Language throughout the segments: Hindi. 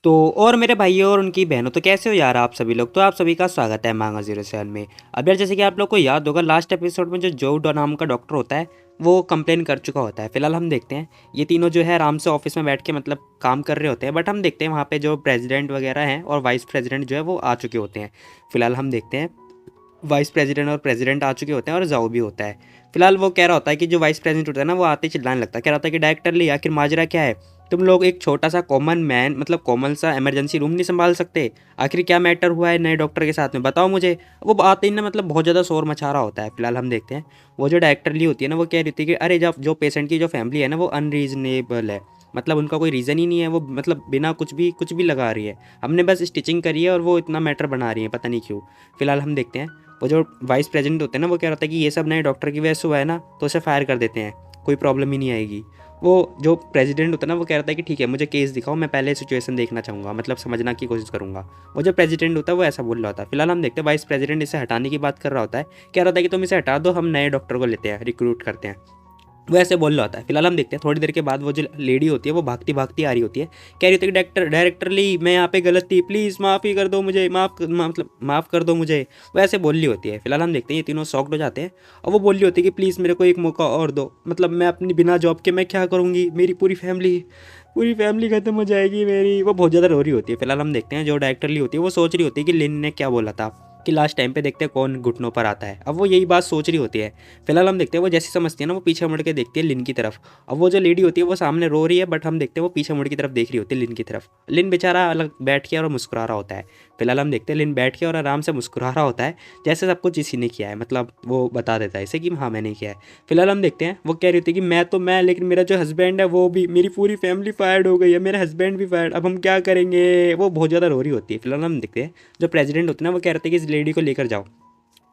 तो और मेरे भाइयों और उनकी बहनों, तो कैसे हो यार आप सभी लोग। तो आप सभी का स्वागत है मांगा 07 में। अब यार जैसे कि आप लोग को याद होगा, लास्ट एपिसोड में जो नाम का डॉक्टर होता है वो कंप्लेन कर चुका होता है। फिलहाल हम देखते हैं ये तीनों जो है आराम से ऑफिस में बैठ के मतलब काम कर रहे होते हैं। बट हम देखते हैं वहाँ पे जो प्रेसिडेंट वगैरह हैं और वाइस प्रेसिडेंट जो है वो आ चुके होते हैं। फिलहाल हम देखते हैं वाइस प्रेसिडेंट और प्रेसिडेंट आ चुके होते हैं और जाओ भी होता है। फिलहाल वो कह रहा होता है कि जो वाइस प्रेसिडेंट होता है ना, वो आते ही चिल्लाने लगता है। कह रहा होता है कि डायरेक्टर ली आखिर माजरा क्या है। तुम लोग एक छोटा सा कॉमन मैन मतलब कॉमन सा इमरजेंसी रूम नहीं संभाल सकते। आखिर क्या मैटर हुआ है नए डॉक्टर के साथ में, बताओ मुझे। वो आते ही ना मतलब बहुत ज़्यादा शोर मचा रहा होता है। फिलहाल हम देखते हैं वो जो डायरेक्टर ली होती है ना, वो कह रही थी कि अरे जब जो पेशेंट की जो फैमिली है ना वो अनरीजनेबल है। मतलब उनका कोई रीज़न ही नहीं है, वो मतलब बिना कुछ भी लगा रही है। हमने बस स्टिचिंग करी है और वो इतना मैटर बना रही है, पता नहीं क्यों। फिलहाल हम देखते हैं वो जो वाइस प्रेसिडेंट होते हैं ना, वो कह रहा था कि ये सब नए डॉक्टर की वजह से हुआ है ना, तो उसे फायर कर देते हैं, कोई प्रॉब्लम ही नहीं आएगी। वो जो प्रेसिडेंट होता है ना, वो कह रहा था कि ठीक है मुझे केस दिखाओ, मैं पहले सिचुएशन देखना चाहूँगा, मतलब समझना की कोशिश करूँगा। वो जो प्रेसिडेंट होता है वो ऐसा बोल रहा होता है। फिलहाल हम देखते हैं वाइस प्रेसिडेंट इसे हटाने की बात कर रहा होता है। कह रहा था कि तुम इसे हटा दो, हम नए डॉक्टर को लेते हैं, रिक्रूट करते हैं। वो ऐसे बोल रहा होता है। फिलहाल हम देखते हैं थोड़ी देर के बाद वो जो लेडी होती है वो भागती भागती आ रही होती है। कह रही होती है कि डायरेक्टर ली मैं यहाँ पे गलत थी, प्लीज़ माफ़ी कर दो मुझे, मतलब माफ़ कर दो मुझे। वो ऐसे बोल रही होती है। फिलहाल हम देखते हैं ये तीनों शॉक्ड हो जाते हैं और वो बोल रही होती है कि प्लीज़ मेरे को एक मौका और दो, मतलब मैं अपनी बिना जॉब के मैं क्या करूँगी, मेरी पूरी फैमिली खत्म हो जाएगी मेरी। वो बहुत ज़्यादा रो रही होती है। फिलहाल हम देखते हैं जो डायरेक्टर ली होती है वो सोच रही होती है कि लिन ने क्या बोला था कि लास्ट टाइम पे देखते हैं कौन घुटनों पर आता है। अब वो यही बात सोच रही होती है। फिलहाल हम देखते हैं वो जैसी समझती है ना, वो पीछे मुड़ के देखती है लिन की तरफ। अब वो जो लेडी होती है वो सामने रो रही है, बट हम देखते हैं वो पीछे मुड़ की तरफ देख रही होती है लिन की तरफ। लिन बेचारा अलग बैठ के और मुस्कुरा रहा होता है। फिलहाल हम देखते हैं लिन बैठ के और आराम से मुस्कुरा रहा होता है, जैसे सब कुछ इसी ने किया है, मतलब वो बता देता है इसे कि हाँ मैंने किया है। फिलहाल हम देखते हैं वो कह रही होती है कि मैं तो मैं, लेकिन मेरा जो हस्बैंड है वो भी, मेरी पूरी फैमिली फायर्ड हो गई है, मेरा हस्बैंड भी फायर्ड, अब हम क्या करेंगे। वो बहुत ज़्यादा रो रही होती है। फिलहाल हम देखते हैं जो प्रेसिडेंट होते हैं ना, वो कह रहे थे कि इस लेडी को लेकर जाओ,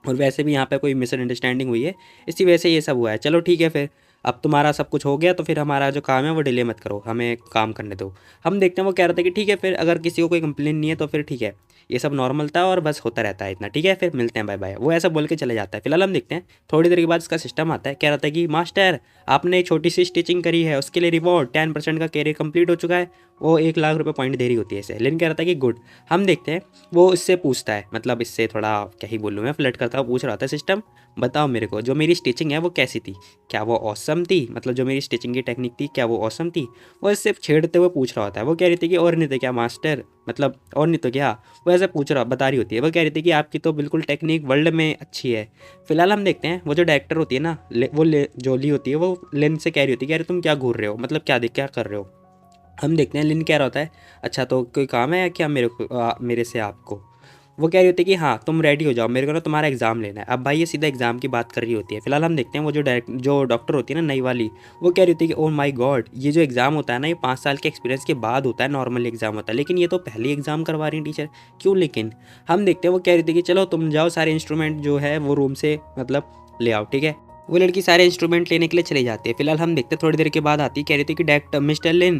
और वैसे भी यहाँ पे कोई मिसअंडरस्टैंडिंग हुई है, इसी वजह से ये सब हुआ है। चलो ठीक है फिर, अब तुम्हारा सब कुछ हो गया तो फिर हमारा जो काम है वो डिले मत करो, हमें काम करने दो। हम देखते हैं वो कह रहा था कि ठीक है फिर, अगर किसी को कोई कंप्लेन नहीं है तो फिर ठीक है, ये सब नॉर्मल था और बस होता रहता है इतना, ठीक है फिर मिलते हैं, बाय बाय। वो ऐसा बोल के चले जाता है। फिलहाल हम देखते हैं थोड़ी देर के बाद इसका सिस्टम आता है। कह रहा था कि मास्टर आपने एक छोटी सी स्टिचिंग करी है, उसके लिए रिवॉर्ड 10% का कैरियर कंप्लीट हो चुका है। वो 1 लाख रुपये पॉइंट दे रही होती है इसे। लेकिन कह रहा था कि गुड। हम देखते हैं वो इससे पूछता है, मतलब इससे थोड़ा क्या ही बोलूँ मैं, फ्लर्ट करता हुआ पूछ रहा था सिस्टम, बताओ मेरे को जो मेरी स्टिचिंग है वो कैसी थी, क्या वो ऑसम थी, मतलब जो मेरी स्टिचिंग की टेक्निक थी क्या वो ऑसम थी। वो इससे छेड़ते हुए पूछ रहा होता है। वो कह रही थी कि और नहीं तो क्या मास्टर, मतलब और नहीं तो क्या। वो ऐसे बता रही होती है। वो कह रही थी कि आपकी तो बिल्कुल टेक्निक वर्ल्ड में अच्छी है। फिलहाल हम देखते हैं वो जो डायरेक्टर होती है ना, जोली होती है, वो लिन से कह रही होती है कि अरे तुम क्या घूर रहे हो, मतलब क्या कर रहे हो। हम देखते हैं लिन कह रहा होता है अच्छा तो कोई काम है क्या मेरे से आपको। वो कह रही होती है कि हाँ तुम रेडी हो जाओ, मेरे को ना तुम्हारा एग्ज़ाम लेना है। अब भाई ये सीधा एग्ज़ाम की बात कर रही होती है। फिलहाल हम देखते हैं वो जो डॉक्टर होती है ना नई वाली, वो कह रही होती है कि ओह माय गॉड, ये जो एग्ज़ाम होता है ना ये 5 साल के एक्सपीरियंस के बाद होता है, नॉर्मल एग्ज़ाम होता है, लेकिन ये तो पहले एग्ज़ाम करवा रही है टीचर, क्यों लेकिन। हम देखते हैं वो कह रही थी कि चलो तुम जाओ सारे इंस्ट्रूमेंट जो है वो रूम से मतलब ले आओ, ठीक है। वो लड़की सारे इंस्ट्रूमेंट लेने के लिए चली जाती है। फिलहाल हम देखते हैं थोड़ी देर के बाद आती है, कह रही थी कि डायरेक्टर मिस्टर ली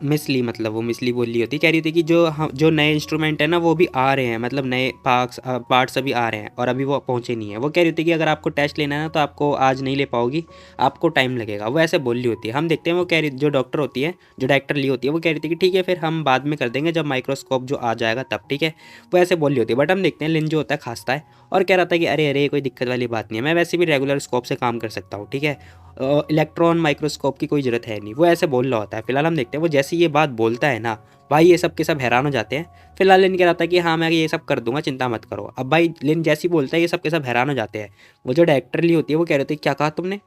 मिस ली, मतलब वो मिस ली बोल रही होती। कह रही थी कि जो नए इंस्ट्रूमेंट है ना वो भी आ रहे हैं, मतलब नए पार्ट्स अभी आ रहे हैं और अभी वो पहुंचे नहीं है। वो कह रही थी कि अगर आपको टेस्ट लेना है ना तो आपको आज नहीं ले पाओगी, आपको टाइम लगेगा। वो ऐसे बोल रही होती है। हम देखते हैं वो कह रही, जो डॉक्टर होती है, जो डायरेक्टर ली होती है, वो कह रही थी कि ठीक है फिर हम बाद में कर देंगे जब माइक्रोस्कोप जो आ जाएगा तब, ठीक है। वो ऐसे बोल रही होती है। बट हम देखते हैं लिन जो होता है खांसता है और कह रहा था कि अरे अरे कोई दिक्कत वाली बात नहीं है, मैं वैसे भी रेगुलर स्कोप से काम कर सकता हूँ, ठीक है, इलेक्ट्रॉन माइक्रोस्कोप की कोई ज़रूरत है नहीं। वो ऐसे बोल रहा होता है। फिलहाल हम देखते हैं वो जैसे ये बात बोलता है ना, भाई ये सब के सब हैरान हो जाते हैं। फिलहाल लिन कह रहा था कि हाँ मैं ये सब कर दूंगा, चिंता मत करो। अब भाई लिन जैसे ही बोलता है ये सब के सब हैरान हो जाते हैं। वो जो डायरेक्टर ली होती है वो कह रहे थे क्या कहा तुमने,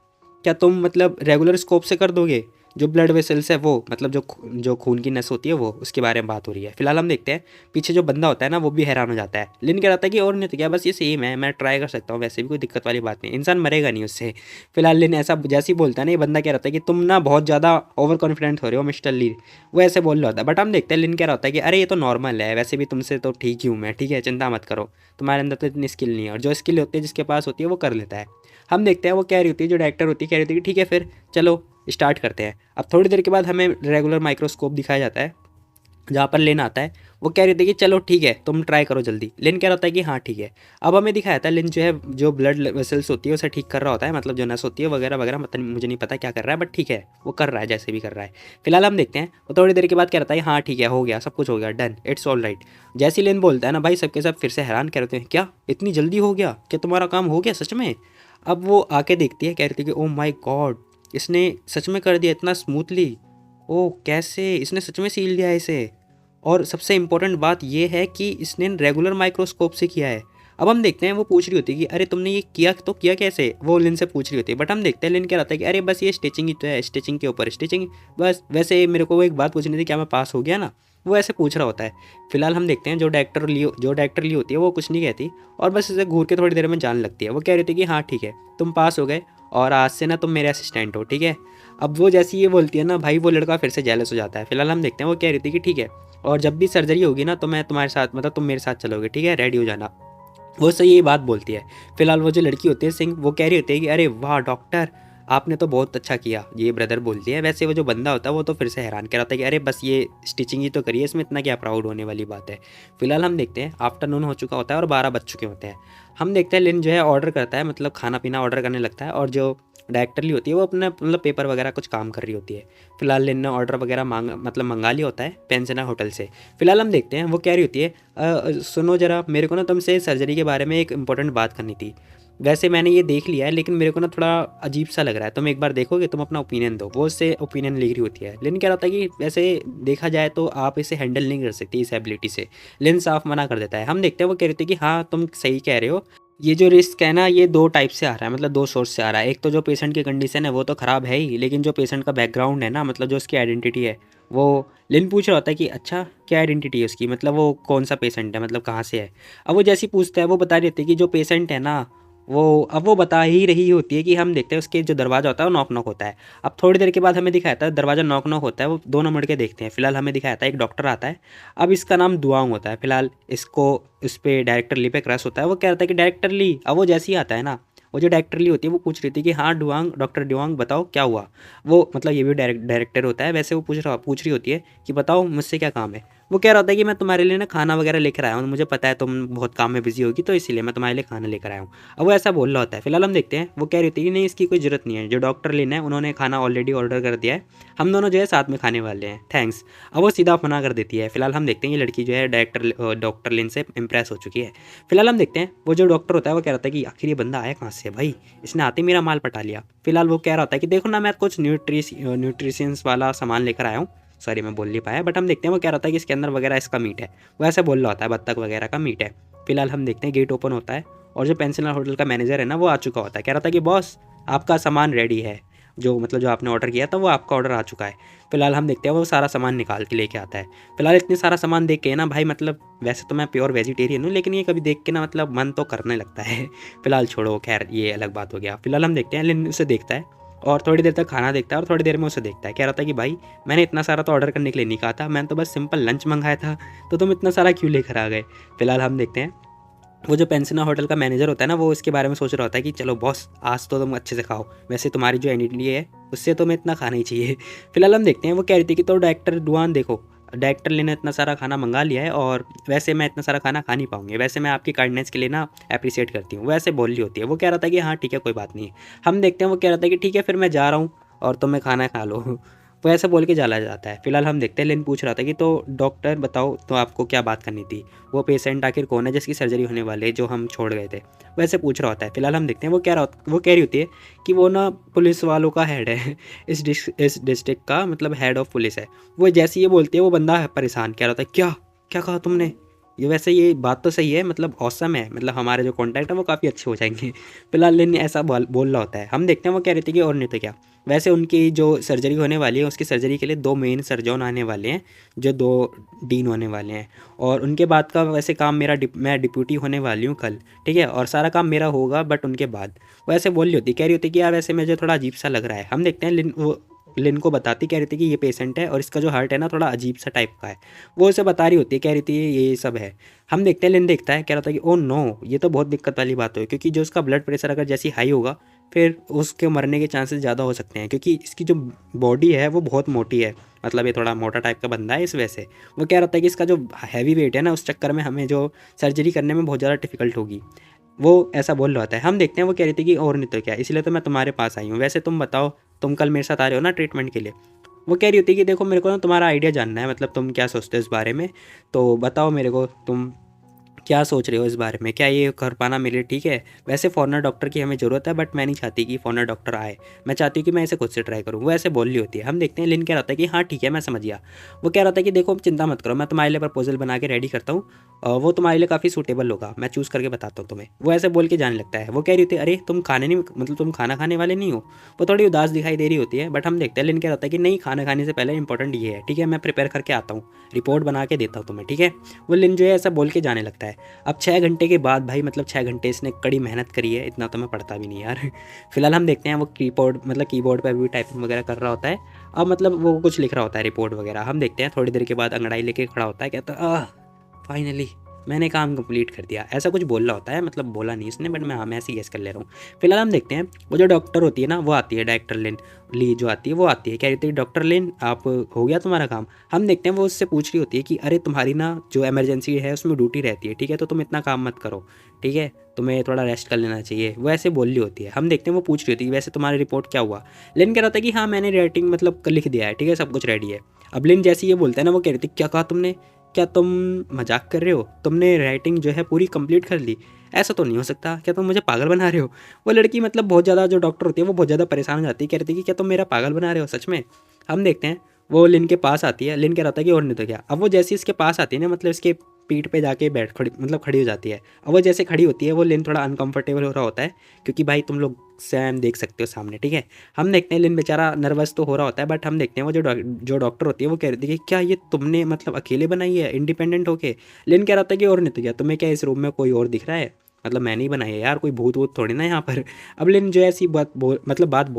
क्या तुम मतलब रेगुलर स्कोप से कर दोगे, जो ब्लड वेसल्स है वो, मतलब जो खून की नस होती है वो, उसके बारे में बात हो रही है। फिलहाल हम देखते हैं पीछे जो बंदा होता है ना वो भी हैरान हो जाता है। लिन कह रहा था कि और नहीं तो क्या, बस ये सेम है, मैं ट्राई कर सकता हूँ, वैसे भी कोई दिक्कत वाली बात नहीं, इंसान मरेगा नहीं उससे। फिलहाल लिन ऐसा जैसे ही बोलता है ना, ये बंदा कह रहा था कि तुम ना बहुत ज़्यादा ओवर कॉन्फिडेंट हो रहे हो मिस्टर ली। वो ऐसे बोल रहा होता है। बट हम देखते हैं लिन कह रहा होता है कि अरे ये तो नॉर्मल है, वैसे भी तुमसे तो ठीक ही हूँ मैं, ठीक है चिंता मत करो, तुम्हारे अंदर तो इतनी स्किल नहीं है, और जो स्किल होती है जिसके पास होती है वो कर लेता है। हम देखते हैं वो कह रही होती है, जो डायरेक्टर होती है कह रही होती है कि ठीक है फिर चलो स्टार्ट करते हैं। अब थोड़ी देर के बाद हमें रेगुलर माइक्रोस्कोप दिखाया जाता है। जहाँ पर लिन आता है, वो कह रही थी कि चलो ठीक है तुम ट्राई करो जल्दी। लिन कह रहा होता है कि हाँ ठीक है। अब हमें दिखाया था लिन जो है जो ब्लड वेसल्स होती है उसे ठीक कर रहा होता है, मतलब जो नस होती है वगैरह वगैरह, मतलब मुझे नहीं पता क्या कर रहा है, बट ठीक है वो कर रहा है जैसे भी कर रहा है। फिलहाल हम देखते हैं वो थोड़ी देर के बाद कह रहा है हाँ ठीक है हो गया, सब कुछ हो गया, डन, इट्स ऑल राइट। जैसे ही लिन बोलता है ना भाई, सबके सब फिर से हैरान कह रहे हैं, क्या इतनी जल्दी हो गया, क्या तुम्हारा काम हो गया सच में? अब वो आके देखती है, कह रही थी कि ओ माई गॉड, इसने सच में कर दिया इतना स्मूथली। ओ कैसे, इसने सच में सील दिया है इसे। और सबसे इम्पोर्टेंट बात ये है कि इसने रेगुलर माइक्रोस्कोप से किया है। अब हम देखते हैं वो पूछ रही होती है कि अरे तुमने ये किया तो किया कैसे, वो लिन से पूछ रही होती है, बट हम देखते हैं लिन क्या रहता है कि अरे बस ये स्टिचिंग ही तो है, स्टिचिंग के ऊपर स्टिचिंग बस। वैसे मेरे को वो एक बात पूछनी थी, क्या मैं पास हो गया ना, वो ऐसे पूछ रहा होता है। फिलहाल हम देखते हैं जो डायरेक्टर ली होती है वो कुछ नहीं कहती, और बस इसे घूर के थोड़ी देर में जान लगती है। वो कह रही थी कि हाँ ठीक है तुम पास हो गए, और आज से ना तुम मेरे असिस्टेंट हो, ठीक है। अब वो जैसी ये बोलती है ना भाई, वो लड़का फिर से जेलस हो जाता है। फिलहाल हम देखते हैं वो कह रही थी कि ठीक है, और जब भी सर्जरी होगी ना तो मैं तुम्हारे साथ, मतलब तुम मेरे साथ चलोगे, ठीक है, रेडी हो जाना। वो सही यही बात बोलती है। फिलहाल वो जो लड़की होती है सिंह, वो कह रही होती है कि अरे वाह डॉक्टर, आपने तो बहुत अच्छा किया, ये ब्रदर बोलती है। वैसे वो जो बंदा होता है वो तो फिर से हैरान कह रहा होता है कि अरे बस ये स्टिचिंग ही तो करिए, इसमें इतना क्या प्राउड होने वाली बात है। फिलहाल हम देखते हैं आफ्टरनून हो चुका होता है और 12 बज चुके होते हैं। हम देखते हैं लिन जो है ऑर्डर करता है, मतलब खाना पीना ऑर्डर करने लगता है, और जो डायरेक्टरली होती है वो अपने मतलब पेपर वगैरह कुछ काम कर रही होती है। फिलहाल लिन ने ऑर्डर वगैरह मंगा लिया होता है पेंसिना होटल से। फिलहाल हम देखते हैं वो कह रही होती है सुनो ज़रा, मेरे को ना तुमसे सर्जरी के बारे में एक इंपॉर्टेंट बात करनी थी। वैसे मैंने ये देख लिया है लेकिन मेरे को ना थोड़ा अजीब सा लग रहा है, तुम एक बार देखोगे, तुम अपना ओपिनियन दो। वो उससे ओपिनियन ले रही होती है। लिन कह रहा था कि वैसे देखा जाए तो आप इसे हैंडल नहीं कर सकती इस एबिलिटी से। लिन साफ मना कर देता है। हम देखते हैं वो कह रही थी कि हाँ तुम सही कह रहे हो, ये जो रिस्क है ना ये दो टाइप से आ रहा है, मतलब दो सोर्स से आ रहा है। एक तो जो पेशेंट की कंडीशन है वो तो ख़राब है ही, लेकिन जो पेशेंट का बैकग्राउंड है ना, मतलब जो उसकी आइडेंटिटी है वो। लिन पूछ रहा होता है कि अच्छा क्या आइडेंटिटी है उसकी, मतलब वो कौन सा पेशेंट है, मतलब कहाँ से है। अब वो जैसे ही पूछता है वो बता रही होती है कि जो पेशेंट है ना वो, अब वो बता ही रही होती है कि हम देखते हैं उसके जो दरवाज़ा होता है वो नॉक नॉक होता है। अब थोड़ी देर के बाद हमें दिखाया था दरवाज़ा नॉक नॉक होता है, वो दोनों मुड़ के देखते हैं। फिलहाल हमें दिखाया था एक डॉक्टर आता है। अब इसका नाम दुआंग होता है। फिलहाल इसको उस पर डायरेक्टर ली पे क्रश होता है। वो कह रहा था कि डायरेक्टर ली, अब वो जैसे ही आता है ना, वो जो डायरेक्टर ली होती है वो पूछ रही थी कि हाँ डुआंग, डॉक्टर डुआंग बताओ क्या हुआ। वो मतलब ये भी डायरेक्टर होता है। वैसे वो पूछ रही होती है कि बताओ मुझसे क्या काम है। वो कह रहा होता है कि मैं तुम्हारे लिए ना खाना वगैरह लेकर आया हूँ, मुझे पता है तुम बहुत काम में बिजी होगी तो इसीलिए मैं तुम्हारे लिए खाना लेकर आया हूँ। अब वो ऐसा बोल रहा होता है। फिलहाल हम देखते हैं वो कह रही थी नहीं इसकी कोई ज़रूरत नहीं है, जो डॉक्टर लेना है उन्होंने खाना ऑलरेडी ऑर्डर कर दिया है, हम दोनों जो है साथ में खाने वाले हैं, थैंक्स। अब वो सीधा मना कर देती है। फिलहाल हम देखते हैं ये लड़की जो है डॉक्टर लिन से इंप्रेस हो चुकी है। फिलहाल हम देखते हैं वो जो डॉक्टर होता है वो कह रहा था कि आखिर ये बंदा आया कहाँ से भाई, इसने आते मेरा माल पटा लिया। फिलहाल वो कह रहा होता है कि देखो ना मैं कुछ न्यूट्रिशंस वाला सामान लेकर आया हूँ। सॉरी मैं बोल नहीं पाया, बट हम देखते हैं वो कह रहा था कि इसके अंदर वगैरह इसका मीट है, वो ऐसे बोल रहा होता है बत्तख वगैरह का मीट है। फिलहाल हम देखते हैं गेट ओपन होता है और जो पेंसिलर होटल का मैनेजर है ना वो आ चुका होता है। कह रहा था कि बॉस आपका सामान रेडी है, जो मतलब जो आपने ऑर्डर किया था वो आपका ऑर्डर आ चुका है। फिलहाल हम देखते हैं वो सारा सामान निकाल के लेके आता है। फिलहाल इतने सारा सामान देख के ना भाई, मतलब वैसे तो मैं प्योर वेजिटेरियन हूँ लेकिन ये कभी देख के ना मतलब मन तो करने लगता है। फिलहाल छोड़ो, खैर ये अलग बात हो गया। फिलहाल हम देखते हैं लिन उसे देखता है और थोड़ी देर तक खाना देखता है और थोड़ी देर में उसे देखता है। कह रहा था कि भाई मैंने इतना सारा तो ऑर्डर करने के लिए नहीं कहा था, मैंने तो बस सिंपल लंच मंगाया था, तो तुम इतना सारा क्यों लेकर आ गए। फिलहाल हम देखते हैं वो जो पेंसिना होटल का मैनेजर होता है ना वो इसके बारे में सोच रहा होता है कि चलो बॉस आज तो तुम अच्छे से खाओ, वैसे तुम्हारी जो आइडेंटिटी है उससे तुम्हें इतना खाना ही चाहिए। फिलहाल हम देखते हैं वो कह रही थी कि तो डायरेक्टर डुआन देखो, डायरेक्टर ने इतना सारा खाना मंगा लिया है और वैसे मैं इतना सारा खाना खा नहीं पाऊंगी, वैसे मैं आपकी काइंडनेस के लिए ना अप्रिशिएट करती हूँ, वैसे बोल रही होती है। वो कह रहा था कि हाँ ठीक है कोई बात नहीं। हम देखते हैं वो कह रहा था कि ठीक है फिर मैं जा रहा हूँ और तुम्हें खाना खा लो। वो ऐसा बोल के चला जाता है। फिलहाल हम देखते हैं लिन पूछ रहा था कि तो डॉक्टर बताओ तो आपको क्या बात करनी थी, वो पेशेंट आखिर कौन है जिसकी सर्जरी होने वाली है जो हम छोड़ गए थे, वैसे पूछ रहा होता है। फिलहाल हम देखते हैं वो कह रही होती है कि वो ना पुलिस वालों का हेड है, इस डिस्ट्रिक्ट का मतलब हेड ऑफ पुलिस है। वो जैसे ये बोलती है वो बंदा परेशान, कह रहा था क्या क्या कहा तुमने। ये वैसे ये बात तो सही है, मतलब औसम है, मतलब हमारे जो कॉन्टैक्ट है वो काफ़ी अच्छे हो जाएंगे। फिलहाल लिन ऐसा बोल रहा होता है। हम देखते हैं वो कह रही थी कि और नहीं तो क्या, वैसे उनकी जो सर्जरी होने वाली है उसकी सर्जरी के लिए दो मेन सर्जन आने वाले हैं, जो दो डीन होने वाले हैं, और उनके बाद का वैसे काम मैं डिप्यूटी होने वाली हूँ कल, ठीक है, और सारा काम मेरा होगा बट उनके बाद। वो ऐसे बोल रही होती, कह रही होती कि यार वैसे मुझे थोड़ा अजीब सा लग रहा है। हम देखते हैं लिन को बताती, कह रही थी कि ये पेशेंट है और इसका जो हार्ट है ना थोड़ा अजीब सा टाइप का है। वो उसे बता रही होती है, कह रही थी ये सब है। हम देखते हैं लिन देखता है, कह रहा था कि ओ नो ये तो बहुत दिक्कत वाली बात हो, क्योंकि जो उसका ब्लड प्रेशर अगर जैसी हाई होगा फिर उसके मरने के चांसेस ज़्यादा हो सकते हैं, क्योंकि इसकी जो बॉडी है वो बहुत मोटी है, मतलब ये थोड़ा मोटा टाइप का बंदा है, इस वजह से वो कह रहा था कि इसका जो हैवी वेट है ना, उस चक्कर में हमें जो सर्जरी करने में बहुत ज़्यादा डिफिकल्ट होगी। वो ऐसा बोल रहा था। हम देखते हैं वो कह रही थी कि और नहीं तो क्या, इसलिए तो मैं तुम्हारे पास आई हूँ। वैसे तुम बताओ, तुम कल मेरे साथ आ रहे हो ना ट्रीटमेंट के लिए। वो कह रही होती कि देखो मेरे को ना तुम्हारा आइडिया जानना है, मतलब तुम क्या सोचते हो इस बारे में, तो बताओ मेरे को तुम क्या सोच रहे हो इस बारे में, क्या ये कर पाना मेरे लिए ठीक है। वैसे फॉरेनर डॉक्टर की हमें ज़रूरत है, बट मैं नहीं चाहती कि फॉरेनर डॉक्टर आए, मैं चाहती हूँ कि मैं इसे खुद से ट्राई करूँ। वो ऐसे बोल रही होती है। हम देखते हैं लिन कह रहा था कि हाँ ठीक है मैं समझ गया। वो कह रहा था कि देखो चिंता मत करो, मैं तुम्हारे लिए प्रपोजल बना के रेडी करता हूँ, वो तुम्हारे लिए काफ़ी सूटेबल होगा, मैं चूज़ करके बताता हूँ तुम्हें। वो ऐसे बोल के जाने लगता है। वो कह रही होती है अरे तुम खाने नहीं, मतलब तुम खाना खाने वाले नहीं हो। वो थोड़ी उदास दिखाई दे रही होती है, बट हम देखते हैं लिन कह रहा था कि नहीं, खाना खाने से पहले इंपॉर्टेंट ये है, ठीक है मैं प्रिपेयर करके आता हूँ, रिपोर्ट बना के देता हूँ तुम्हें, ठीक है। वो लिन जो है ऐसा बोल के जाने लगता है। अब 6 घंटे के बाद भाई, मतलब 6 घंटे इसने कड़ी मेहनत करी है, इतना तो मैं पढ़ता भी नहीं यार। फिलहाल हम देखते हैं वो कीबोर्ड पर भी टाइपिंग वगैरह कर रहा होता है। अब मतलब वो कुछ लिख रहा होता है रिपोर्ट वगैरह। हम देखते हैं थोड़ी देर के बाद अंगड़ाई लेके खड़ा होता है, कहता है फाइनली मैंने काम कंप्लीट कर दिया, ऐसा कुछ बोल रहा होता है, मतलब बोला नहीं इसने, बट मैं ऐसे गेस कर ले रहा हूँ। फिलहाल हम देखते हैं वो जो डॉक्टर होती है ना, वो आती है, डायरेक्टर लिन ली जो आती है, वो आती है, कह रही थी डॉक्टर लिन आप हो गया तुम्हारा काम। हम देखते हैं वो उससे पूछ रही होती है कि अरे तुम्हारी ना जो इमरजेंसी है उसमें ड्यूटी रहती है, ठीक है, तो तुम इतना काम मत करो, ठीक है, तुम्हें थोड़ा रेस्ट कर लेना चाहिए। वो ऐसे बोल रही होती है। हम देखते हैं वो पूछ रही होती है वैसे तुम्हारी रिपोर्ट क्या हुआ। लिन कह रहा था कि हाँ मैंने राइटिंग मतलब लिख दिया है, ठीक है, सब कुछ रेडी है। अब लिन जैसे ये बोलता है ना, वो कह रही थी क्या कहा तुमने, क्या तुम मजाक कर रहे हो, तुमने राइटिंग जो है पूरी कंप्लीट कर ली, ऐसा तो नहीं हो सकता, क्या तुम मुझे पागल बना रहे हो। वो लड़की मतलब बहुत ज़्यादा, जो डॉक्टर होती है वो बहुत ज़्यादा परेशान हो जाती है, कह रही थी कि क्या तुम मेरा पागल बना रहे हो सच में। हम देखते हैं वो लिन के पास आती है। लिन कह रहा था कि और नहीं तो क्या। अब वो जैसे इसके पास आती है ना, मतलब इसके पीठ पे जाके बैठ खड़ी, मतलब खड़ी हो जाती है। अब वो जैसे खड़ी होती है, वो लिन थोड़ा अनकंफर्टेबल हो रहा होता है, क्योंकि भाई तुम लोग सैम देख सकते हो सामने, ठीक है। हम देखते हैं लिन बेचारा नर्वस तो हो रहा होता है, बट हम देखते हैं वो जो डॉक्टर होती है वो कह रही थी कि क्या ये तुमने मतलब अकेले बनाई है इंडिपेंडेंट होके। लिन कह रहा था कि और नहीं तो क्या, तुम्हें क्या इस रूम में कोई और दिख रहा है, मतलब मैंने ही बनाई है यार, कोई भूत वूत थोड़ी ना यहाँ पर। अब लिन जो ऐसी बात बोल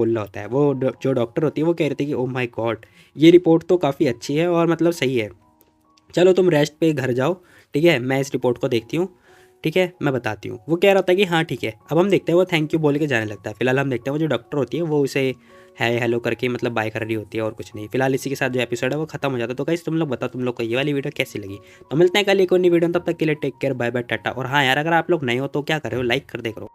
रहा होता है, वो जो डॉक्टर होती है वो कह रही थी कि ओ माय गॉड, ये रिपोर्ट तो काफ़ी अच्छी है और मतलब सही है, चलो तुम रेस्ट पे घर जाओ, ठीक है, मैं इस रिपोर्ट को देखती हूँ, ठीक है मैं बताती हूँ। वो कह रहा था कि हाँ ठीक है। अब हम देखते हैं वो थैंक यू बोल के जाने लगता है। फिलहाल हम देखते हैं वो जो डॉक्टर होती है वो उसे है हेलो करके मतलब बाय कर रही होती है, और कुछ नहीं। फिलहाल इसी के साथ जो एपिसोड है वो खत्म हो जाता है। तो गाइस तुम लोग बताओ तुम लोग को ये वाली वीडियो कैसी लगी। तो मिलते हैं कल एक और नई वीडियो, तब तक के लिए टेक केयर, बाय बाय टाटा। और हाँ यार, अगर आप लोग नए हो तो क्या कर रहे हो, लाइक कर दे करो।